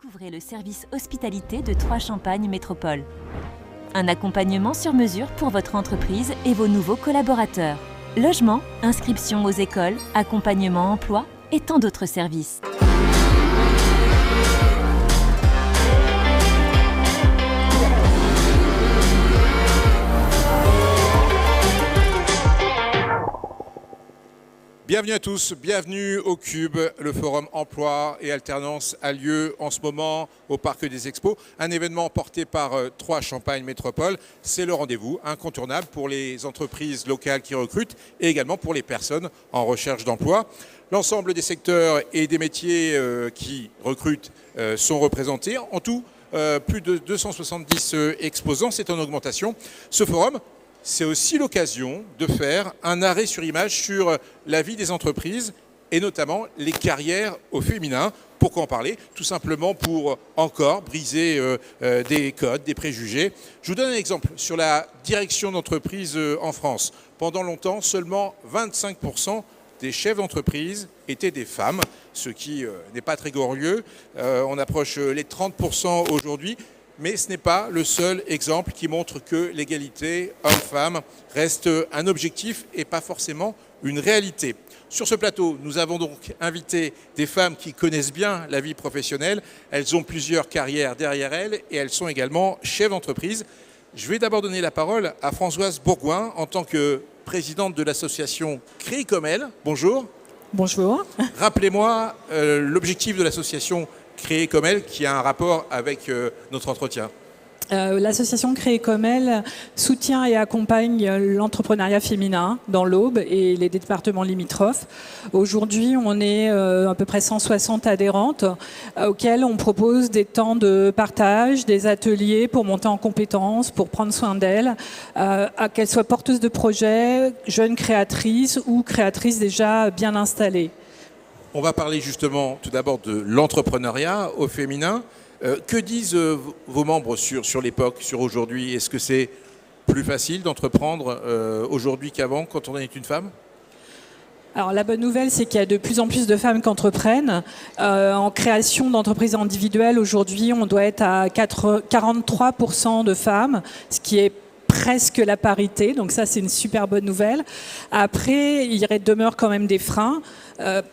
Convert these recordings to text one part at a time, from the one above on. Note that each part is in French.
Découvrez le service hospitalité de Troyes Champagne Métropole. Un accompagnement sur mesure pour votre entreprise et vos nouveaux collaborateurs. Logement, inscription aux écoles, accompagnement emploi et tant d'autres services. Bienvenue à tous, bienvenue au Cube. Le forum emploi et alternance a lieu en ce moment au Parc des Expos. Un événement porté par Troyes Champagne Métropole. C'est le rendez-vous incontournable pour les entreprises locales qui recrutent et également pour les personnes en recherche d'emploi. L'ensemble des secteurs et des métiers qui recrutent sont représentés. En tout, plus de 270 exposants, c'est en augmentation. Ce forum, c'est aussi l'occasion de faire un arrêt sur image sur la vie des entreprises et notamment les carrières au féminin. Pourquoi en parler? Tout simplement pour encore briser des codes, des préjugés. Je vous donne un exemple sur la direction d'entreprise en France. Pendant longtemps, seulement 25% des chefs d'entreprise étaient des femmes, ce qui n'est pas très glorieux. On approche les 30% aujourd'hui. Mais ce n'est pas le seul exemple qui montre que l'égalité homme-femme reste un objectif et pas forcément une réalité. Sur ce plateau, nous avons donc invité des femmes qui connaissent bien la vie professionnelle. Elles ont plusieurs carrières derrière elles et elles sont également chefs d'entreprise. Je vais d'abord donner la parole à Françoise Bourgoin en tant que présidente de l'association Créer comme elle. Bonjour. Bonjour. Rappelez-moi l'objectif de l'association Créer comme elle, qui a un rapport avec notre entretien. L'association Créer comme elle soutient et accompagne l'entrepreneuriat féminin dans l'Aube et les départements limitrophes. Aujourd'hui, on est à peu près 160 adhérentes auxquelles on propose des temps de partage, des ateliers pour monter en compétences, pour prendre soin d'elles, qu'elles soient porteuses de projets, jeunes créatrices ou créatrices déjà bien installées. On va parler justement tout d'abord de l'entrepreneuriat au féminin. Que disent vos membres sur l'époque, sur aujourd'hui? Est-ce que c'est plus facile d'entreprendre aujourd'hui qu'avant quand on est une femme? Alors la bonne nouvelle, c'est qu'il y a de plus en plus de femmes qui entreprennent. En création d'entreprises individuelles, aujourd'hui, on doit être à 43% de femmes, ce qui est presque la parité, donc ça c'est une super bonne nouvelle. Après, il demeure quand même des freins,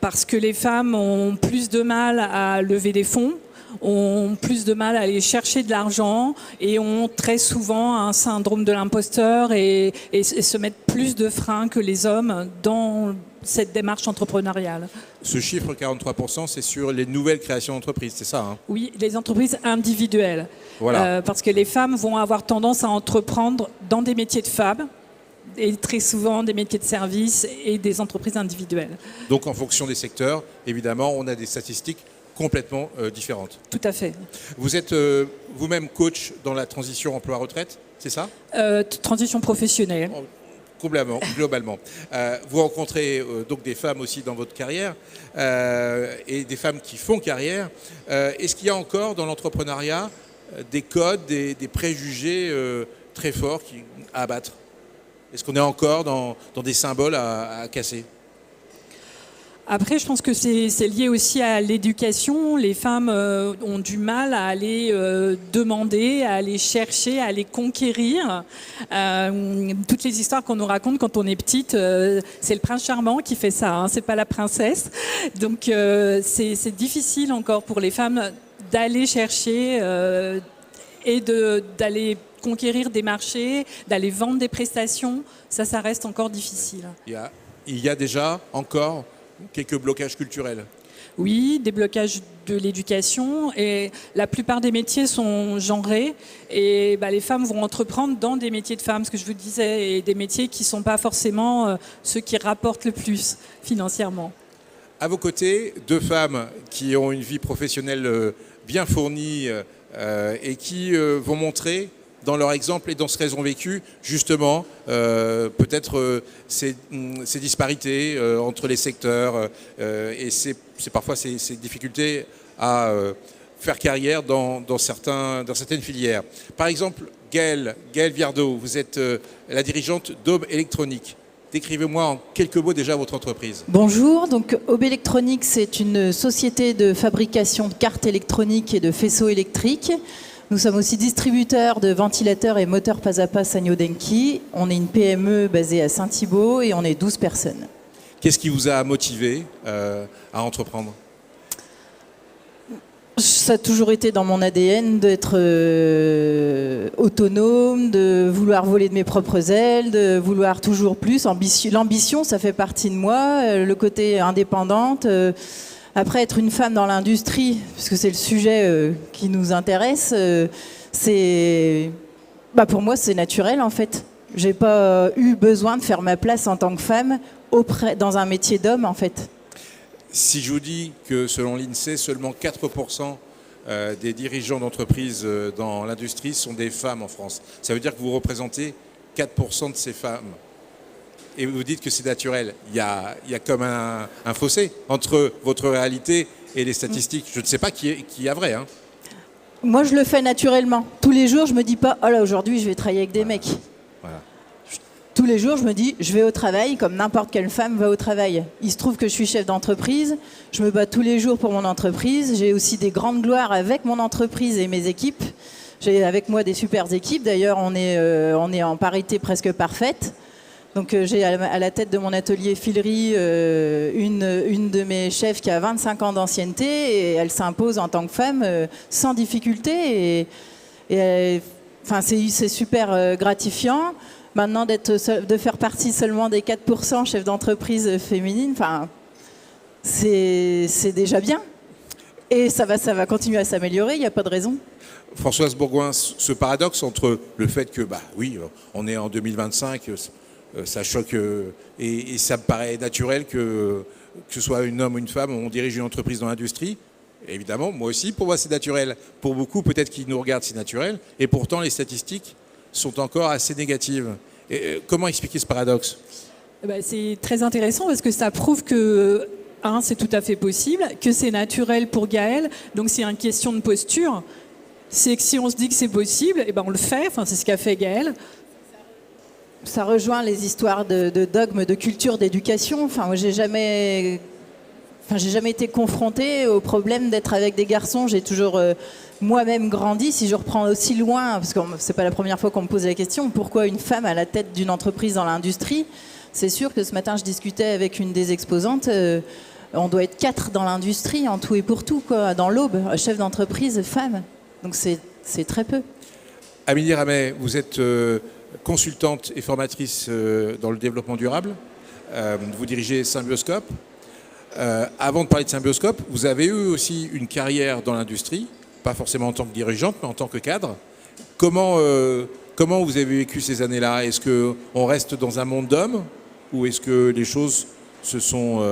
parce que les femmes ont plus de mal à lever des fonds, ont plus de mal à aller chercher de l'argent et ont très souvent un syndrome de l'imposteur et se mettent plus de freins que les hommes dans cette démarche entrepreneuriale. Ce chiffre 43%, c'est sur les nouvelles créations d'entreprises, c'est ça, hein? Oui, les entreprises individuelles. Voilà. Parce que les femmes vont avoir tendance à entreprendre dans des métiers de femmes et très souvent des métiers de service et des entreprises individuelles. Donc en fonction des secteurs, évidemment, on a des statistiques complètement différentes. Tout à fait. Vous êtes vous-même coach dans la transition emploi-retraite, c'est ça? Transition professionnelle. Globalement. Vous rencontrez donc des femmes aussi dans votre carrière et des femmes qui font carrière. Est-ce qu'il y a encore dans l'entrepreneuriat des codes, des préjugés très forts à abattre? Est-ce qu'on est encore dans des symboles à casser? Après, je pense que c'est lié aussi à l'éducation. Les femmes ont du mal à aller demander, à aller chercher, à aller conquérir. Toutes les histoires qu'on nous raconte quand on est petite, c'est le prince charmant qui fait ça, hein, c'est pas la princesse. Donc c'est difficile encore pour les femmes d'aller chercher et d'aller conquérir des marchés, d'aller vendre des prestations. Ça reste encore difficile. Il y a déjà encore quelques blocages culturels. Oui, des blocages de l'éducation et la plupart des métiers sont genrés et les femmes vont entreprendre dans des métiers de femmes, ce que je vous disais, et des métiers qui ne sont pas forcément ceux qui rapportent le plus financièrement. À vos côtés, deux femmes qui ont une vie professionnelle bien fournie et qui vont montrer dans leur exemple et dans ce qu'elles ont vécu, justement, peut-être ces disparités entre les secteurs et c'est parfois ces difficultés à faire carrière dans certaines filières. Par exemple, Gaëlle Viardot, vous êtes la dirigeante d'Aube Électronique. Décrivez-moi en quelques mots déjà votre entreprise. Bonjour, donc Aube Electronics, c'est une société de fabrication de cartes électroniques et de faisceaux électriques. Nous sommes aussi distributeurs de ventilateurs et moteurs pas à pas Sanyo Denki. On est une PME basée à Saint-Thibault et on est 12 personnes. Qu'est-ce qui vous a motivé à entreprendre ? Ça a toujours été dans mon ADN d'être autonome, de vouloir voler de mes propres ailes, de vouloir toujours plus. L'ambition, ça fait partie de moi. Le côté indépendante. Après, être une femme dans l'industrie, puisque c'est le sujet qui nous intéresse, pour moi, c'est naturel en fait. J'ai pas eu besoin de faire ma place en tant que femme dans un métier d'homme en fait. Si je vous dis que selon l'INSEE, seulement 4% des dirigeants d'entreprises dans l'industrie sont des femmes en France, ça veut dire que vous représentez 4% de ces femmes. Et vous dites que c'est naturel. Il y a comme un fossé entre votre réalité et les statistiques. Je ne sais pas qui a vrai. Hein. Moi, je le fais naturellement. Tous les jours, je me dis pas « Oh là, aujourd'hui, je vais travailler avec des mecs ». Tous les jours, je me dis, je vais au travail comme n'importe quelle femme va au travail. Il se trouve que je suis chef d'entreprise, je me bats tous les jours pour mon entreprise. J'ai aussi des grandes gloires avec mon entreprise et mes équipes. J'ai avec moi des super équipes. D'ailleurs, on est en parité presque parfaite. Donc, j'ai à la tête de mon atelier filerie une de mes chefs qui a 25 ans d'ancienneté et elle s'impose en tant que femme sans difficulté. C'est super gratifiant. Maintenant, de faire partie seulement des 4% chefs d'entreprise féminines, c'est déjà bien. Et ça va continuer à s'améliorer, il n'y a pas de raison. Françoise Bourgoin, ce paradoxe entre le fait que, oui, on est en 2025, ça choque et ça me paraît naturel que ce soit un homme ou une femme, on dirige une entreprise dans l'industrie. Évidemment, moi aussi, pour moi, c'est naturel. Pour beaucoup, peut-être qu'ils nous regardent, c'est naturel. Et pourtant, les statistiques sont encore assez négatives. Comment expliquer ce paradoxe ? C'est très intéressant parce que ça prouve que c'est tout à fait possible, que c'est naturel pour Gaëlle, donc c'est une question de posture. C'est que si on se dit que c'est possible, on le fait, c'est ce qu'a fait Gaëlle. Ça rejoint les histoires de dogmes, de culture, d'éducation. Moi, j'ai jamais été confrontée au problème d'être avec des garçons. J'ai toujours moi-même grandi. Si je reprends aussi loin, parce que c'est pas la première fois qu'on me pose la question, pourquoi une femme à la tête d'une entreprise dans l'industrie ? C'est sûr que ce matin, je discutais avec une des exposantes. On doit être 4 dans l'industrie, en tout et pour tout, quoi, dans l'Aube. Chef d'entreprise, femme. Donc c'est très peu. Amélie Ramet, vous êtes consultante et formatrice dans le développement durable. Vous dirigez Symbioscope. Avant de parler de Symbioscope, vous avez eu aussi une carrière dans l'industrie, pas forcément en tant que dirigeante, mais en tant que cadre. Comment vous avez vécu ces années-là ? Est-ce qu'on reste dans un monde d'hommes ou est-ce que les choses se sont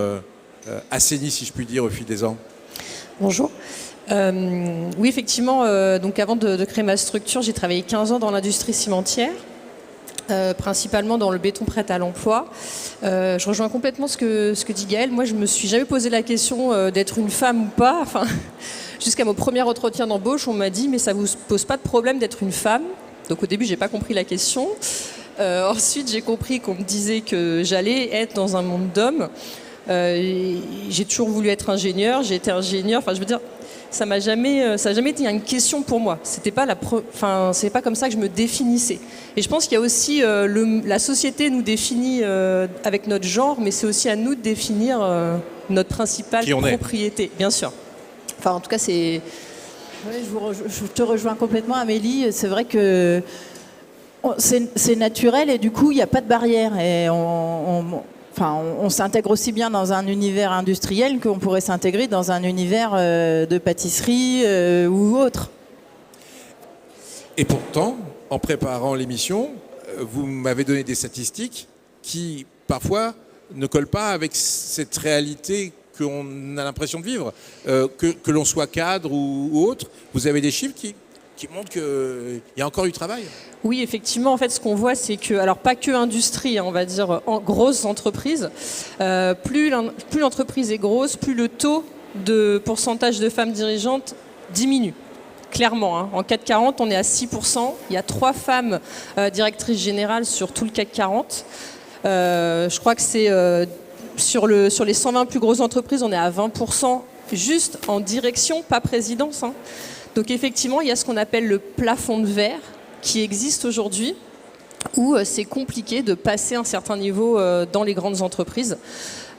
assainies, si je puis dire, au fil des ans ? Bonjour. Oui, effectivement, donc avant de créer ma structure, j'ai travaillé 15 ans dans l'industrie cimentière. Principalement dans le béton prêt à l'emploi. Je rejoins complètement ce que dit Gaëlle. Moi, je me suis jamais posé la question d'être une femme ou pas. Jusqu'à mon premier entretien d'embauche, on m'a dit « mais ça vous pose pas de problème d'être une femme ?» Donc au début, j'ai pas compris la question. Ensuite, j'ai compris qu'on me disait que j'allais être dans un monde d'hommes. J'ai toujours voulu être ingénieur. J'ai été ingénieur. Je veux dire, ça n'a jamais été une question pour moi. C'est pas comme ça que je me définissais. Et je pense qu'il y a aussi la société nous définit avec notre genre, mais c'est aussi à nous de définir notre principale propriété, bien sûr. En tout cas, c'est. Oui, je te rejoins complètement, Amélie. C'est vrai que c'est naturel et du coup, il n'y a pas de barrière. Et on s'intègre aussi bien dans un univers industriel qu'on pourrait s'intégrer dans un univers de pâtisserie ou autre. Et pourtant, en préparant l'émission, vous m'avez donné des statistiques qui, parfois, ne collent pas avec cette réalité qu'on a l'impression de vivre. Que l'on soit cadre ou autre, vous avez des chiffres qui montrent qu'il y a encore du travail. Oui, effectivement, en fait, ce qu'on voit, c'est que, alors pas que industrie, on va dire en grosses entreprises, plus l'entreprise est grosse, plus le taux de pourcentage de femmes dirigeantes diminue. Clairement, en CAC 40, on est à 6%. Il y a 3 femmes directrices générales sur tout le CAC 40. Je crois que c'est sur les 120 plus grosses entreprises, on est à 20% juste en direction, pas présidence. Hein. Donc effectivement, il y a ce qu'on appelle le plafond de verre qui existe aujourd'hui, où c'est compliqué de passer un certain niveau dans les grandes entreprises.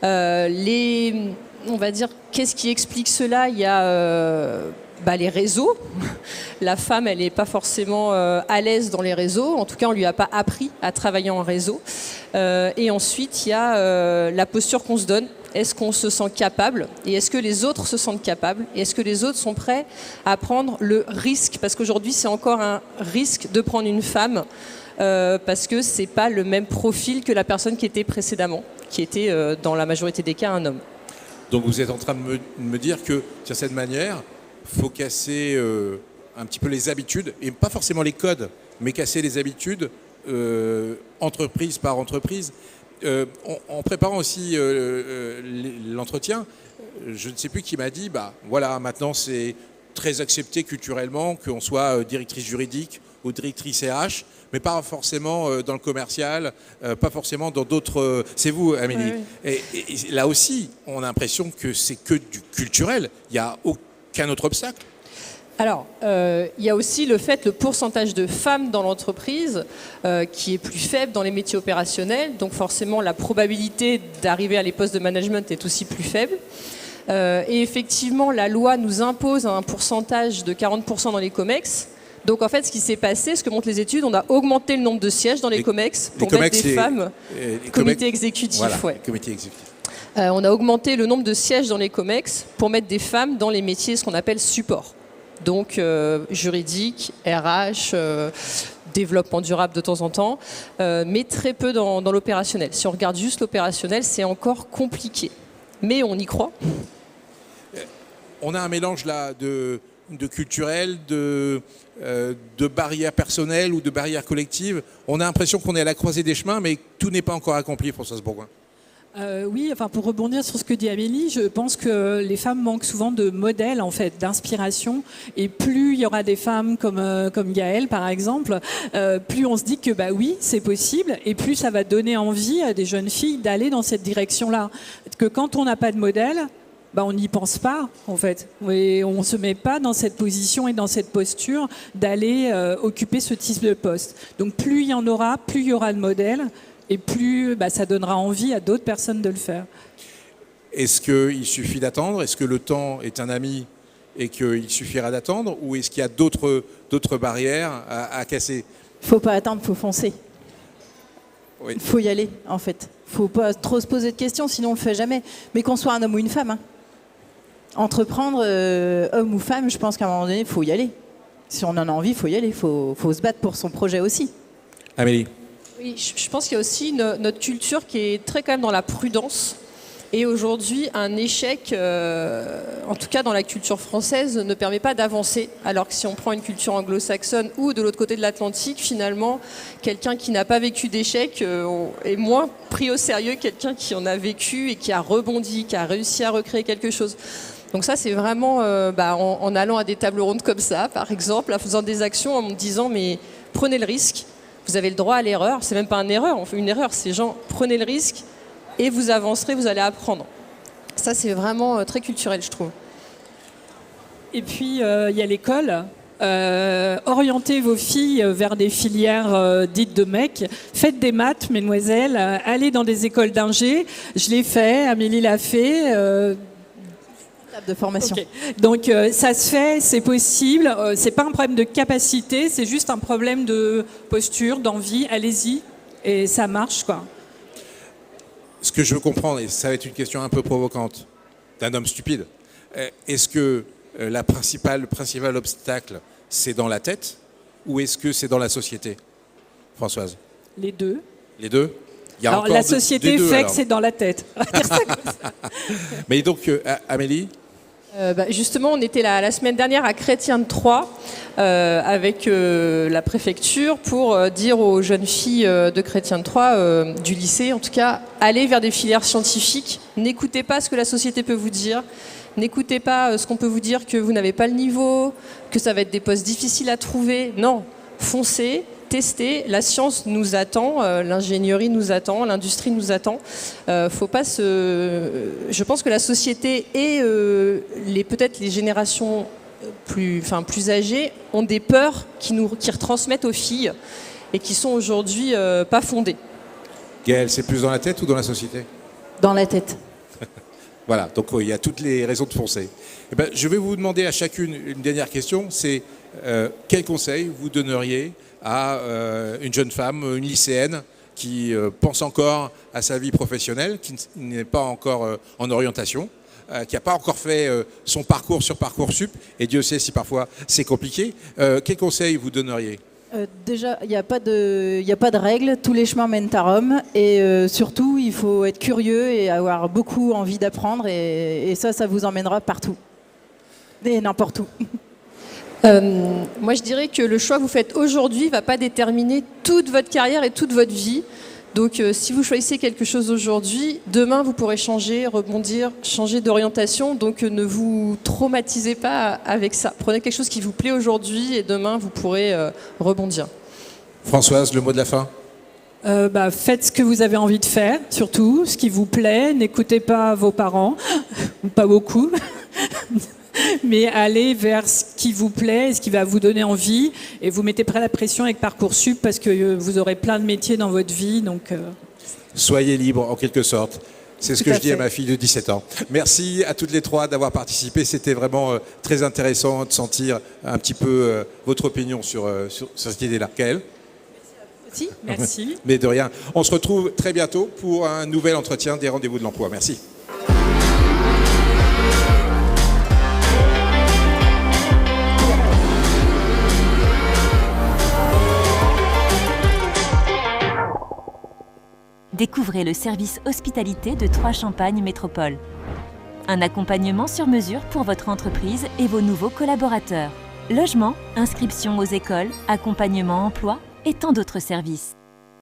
On va dire, qu'est-ce qui explique cela? Il y a les réseaux. La femme, elle n'est pas forcément à l'aise dans les réseaux. En tout cas, on ne lui a pas appris à travailler en réseau. Et ensuite, il y a la posture qu'on se donne. Est-ce qu'on se sent capable? Et est-ce que les autres se sentent capables? Et est-ce que les autres sont prêts à prendre le risque? Parce qu'aujourd'hui, c'est encore un risque de prendre une femme parce que ce n'est pas le même profil que la personne qui était précédemment, qui était dans la majorité des cas un homme. Donc vous êtes en train de me dire que, d'une certaine manière, il faut casser un petit peu les habitudes, et pas forcément les codes, mais casser les habitudes entreprise par entreprise. En préparant aussi l'entretien, je ne sais plus qui m'a dit, voilà, maintenant c'est très accepté culturellement qu'on soit directrice juridique ou directrice RH, mais pas forcément dans le commercial, pas forcément dans d'autres... C'est vous, Amélie. Oui. Et là aussi, on a l'impression que c'est que du culturel. Il n'y a aucun autre obstacle. Alors, il y a aussi le pourcentage de femmes dans l'entreprise qui est plus faible dans les métiers opérationnels. Donc forcément, la probabilité d'arriver à les postes de management est aussi plus faible. Et effectivement, la loi nous impose un pourcentage de 40% dans les COMEX. Donc en fait, ce qui s'est passé, ce que montrent les études, on a augmenté le nombre de sièges dans les COMEX pour mettre des femmes. Comité exécutif, voilà, ouais. Comité exécutif. On a augmenté le nombre de sièges dans les COMEX pour mettre des femmes dans les métiers, ce qu'on appelle support. Donc juridique, RH, développement durable de temps en temps, mais très peu dans l'opérationnel. Si on regarde juste l'opérationnel, c'est encore compliqué. Mais on y croit. On a un mélange là de culturel, de barrières personnelles ou de barrières collectives. On a l'impression qu'on est à la croisée des chemins, mais tout n'est pas encore accompli, Françoise Bourgoin. Oui, pour rebondir sur ce que dit Amélie, je pense que les femmes manquent souvent de modèles, en fait, d'inspiration. Et plus il y aura des femmes comme Gaëlle, par exemple, plus on se dit que oui, c'est possible, et plus ça va donner envie à des jeunes filles d'aller dans cette direction-là. Que quand on n'a pas de modèle, on n'y pense pas, en fait. Et on ne se met pas dans cette position et dans cette posture d'aller occuper ce type de poste. Donc plus il y en aura, plus il y aura de modèles. Et plus ça donnera envie à d'autres personnes de le faire. Est-ce qu'il suffit d'attendre? Est-ce que le temps est un ami et qu'il suffira d'attendre? Ou est-ce qu'il y a d'autres barrières à casser? Il ne faut pas attendre, il faut foncer. Oui. Il faut y aller, en fait. Il ne faut pas trop se poser de questions, sinon on ne le fait jamais. Mais qu'on soit un homme ou une femme. Hein. Entreprendre, homme ou femme, je pense qu'à un moment donné, il faut y aller. Si on en a envie, il faut y aller. Il faut se battre pour son projet aussi. Amélie? Oui, je pense qu'il y a aussi notre culture qui est très quand même dans la prudence. Et aujourd'hui, un échec, en tout cas dans la culture française, ne permet pas d'avancer. Alors que si on prend une culture anglo-saxonne ou de l'autre côté de l'Atlantique, finalement, quelqu'un qui n'a pas vécu d'échec est moins pris au sérieux que quelqu'un qui en a vécu et qui a rebondi, qui a réussi à recréer quelque chose. Donc ça, c'est vraiment en allant à des tables rondes comme ça, par exemple, en faisant des actions, en me disant mais prenez le risque. Vous avez le droit à l'erreur, c'est même pas une erreur, c'est genre prenez le risque et vous avancerez, vous allez apprendre. Ça, c'est vraiment très culturel, je trouve. Et puis, il y a l'école. Orientez vos filles vers des filières dites de mecs. Faites des maths, mesdemoiselles. Allez dans des écoles d'ingé. Je l'ai fait, Amélie l'a fait. De formation. Okay. Donc ça se fait, c'est possible, c'est pas un problème de capacité, c'est juste un problème de posture, d'envie, allez-y, et ça marche, quoi. Ce que je veux comprendre, et ça va être une question un peu provocante, d'un homme stupide, est-ce que le principal obstacle, c'est dans la tête, ou est-ce que c'est dans la société, Françoise? Les deux. Les deux? Alors la société fait que c'est dans la tête. On va dire ça comme ça. Mais donc, Amélie? Justement, on était la semaine dernière à Chrétien 3 avec la préfecture pour dire aux jeunes filles de Chrétien 3 du lycée, en tout cas, allez vers des filières scientifiques. N'écoutez pas ce que la société peut vous dire. N'écoutez pas ce qu'on peut vous dire que vous n'avez pas le niveau, que ça va être des postes difficiles à trouver. Non, foncez, tester. La science nous attend, l'ingénierie nous attend, l'industrie nous attend. Faut pas je pense que la société et peut-être les générations plus âgées ont des peurs qui retransmettent aux filles et qui sont aujourd'hui pas fondées. Gaëlle, c'est plus dans la tête ou dans la société? Dans la tête. Voilà, donc il y a toutes les raisons de foncer. Eh ben, je vais vous demander à chacune une dernière question, c'est quel conseil vous donneriez à une jeune femme, une lycéenne, qui pense encore à sa vie professionnelle, qui n'est pas encore en orientation, qui n'a pas encore fait son parcours sur Parcoursup, et Dieu sait si parfois c'est compliqué. Quel conseil vous donneriez? Déjà, il n'y a pas de règles, tous les chemins mènent à Rome, et surtout, il faut être curieux et avoir beaucoup envie d'apprendre, et ça vous emmènera partout, et n'importe où. Moi, je dirais que le choix que vous faites aujourd'hui ne va pas déterminer toute votre carrière et toute votre vie. Donc, si vous choisissez quelque chose aujourd'hui, demain, vous pourrez changer, rebondir, changer d'orientation. Donc, ne vous traumatisez pas avec ça. Prenez quelque chose qui vous plaît aujourd'hui et demain, vous pourrez rebondir. Françoise, le mot de la fin? Faites ce que vous avez envie de faire, surtout, ce qui vous plaît. N'écoutez pas vos parents, pas beaucoup. Mais allez vers ce qui vous plaît, ce qui va vous donner envie, et vous mettez pas la pression avec Parcoursup parce que vous aurez plein de métiers dans votre vie. Donc, soyez libre en quelque sorte. C'est ce que je dis à ma fille de 17 ans. Merci à toutes les trois d'avoir participé. C'était vraiment très intéressant de sentir un petit peu votre opinion sur cette idée-là. Gaëlle? Merci. Mais de rien. On se retrouve très bientôt pour un nouvel entretien des rendez-vous de l'emploi. Merci. Découvrez le service hospitalité de Troyes Champagne Métropole. Un accompagnement sur mesure pour votre entreprise et vos nouveaux collaborateurs. Logement, inscription aux écoles, accompagnement emploi et tant d'autres services.